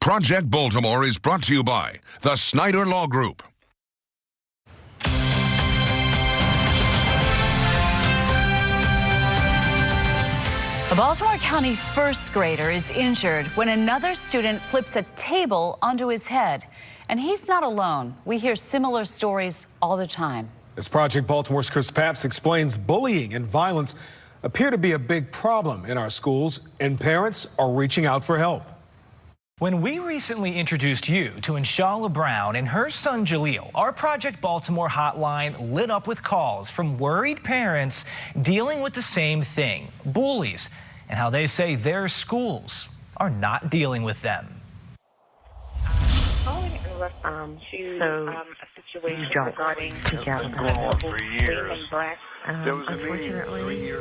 Project Baltimore is brought to you by the Snyder Law Group. A Baltimore County first grader is injured when another student flips a table onto his head. And he's not alone. We hear similar stories all the time. As Project Baltimore's Chris Papps explains, bullying and violence appear to be a big problem in our schools, and parents are reaching out for help. When we recently introduced you to Inshallah Brown and her son Jaleel, our Project Baltimore hotline lit up with calls from worried parents dealing with the same thing, bullies, and how they say their schools are not dealing with them. Calling in response to a situation regarding for years. Unfortunately,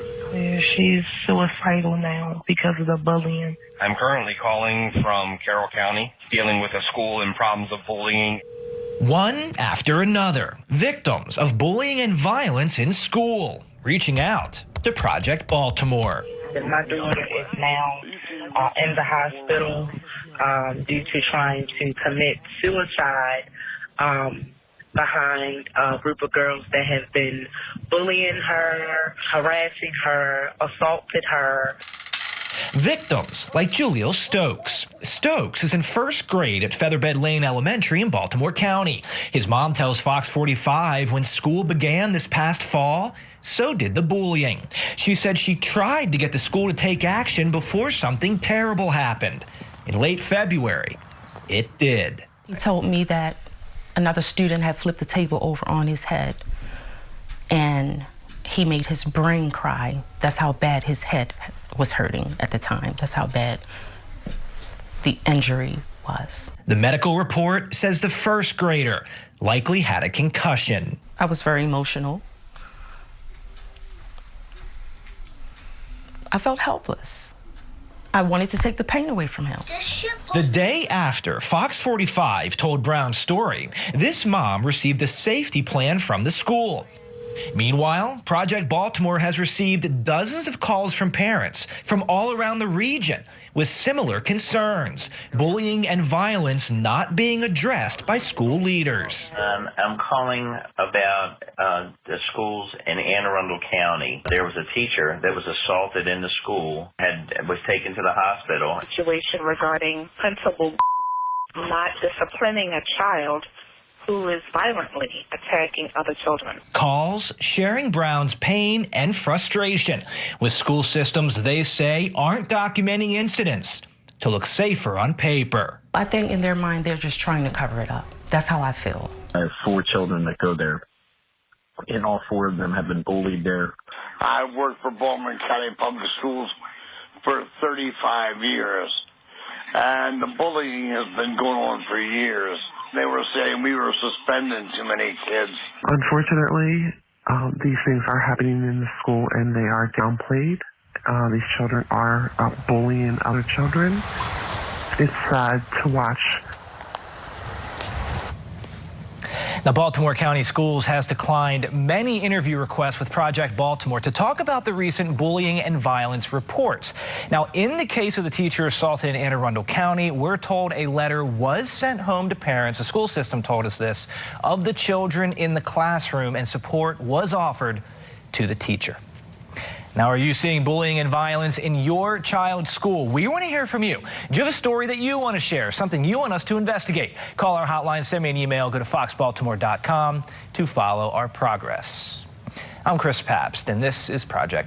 she's suicidal now because of the bullying. I'm currently calling from Carroll County, dealing with a school and problems of bullying. One after another, victims of bullying and violence in school, reaching out to Project Baltimore. My daughter is now in the hospital due to trying to commit suicide behind a group of girls that have been bullying her, harassing her, assaulted her. Victims like Jaleel Stokes. Stokes is in first grade at Featherbed Lane Elementary in Baltimore County. His mom tells Fox 45 when school began this past fall, so did the bullying. She said she tried to get the school to take action before something terrible happened. In late February, it did. He told me that another student had flipped the table over on his head, and he made his brain cry. That's how bad his head was hurting at the time. That's how bad the injury was. The medical report says the first grader likely had a concussion. I was very emotional. I felt helpless. I wanted to take the pain away from him. The day after Fox 45 told Brown's story, this mom received a safety plan from the school. Meanwhile, Project Baltimore has received dozens of calls from parents from all around the region with similar concerns, bullying and violence not being addressed by school leaders. I'm calling about the schools in Anne Arundel County. There was a teacher that was assaulted in the school, was taken to the hospital. situation regarding principal not disciplining a child who is violently attacking other children. Calls sharing Brown's pain and frustration with school systems they say aren't documenting incidents to look safer on paper. I think in their mind, they're just trying to cover it up. That's how I feel. I have 4 children that go there, and all 4 of them have been bullied there. I've worked for Baltimore County Public Schools for 35 years, and the bullying has been going on for years. They were saying we were suspending too many kids. Unfortunately, these things are happening in the school, and they are downplayed. These children are bullying other children. It's sad to watch. Now, Baltimore County Schools has declined many interview requests with Project Baltimore to talk about the recent bullying and violence reports. Now, in the case of the teacher assaulted in Anne Arundel County, we're told a letter was sent home to parents, the school system told us this, of the children in the classroom, and support was offered to the teacher. Now, are you seeing bullying and violence in your child's school? We want to hear from you. Do you have a story that you want to share, something you want us to investigate? Call our hotline, send me an email, go to foxbaltimore.com to follow our progress. I'm Chris Papps, and this is Project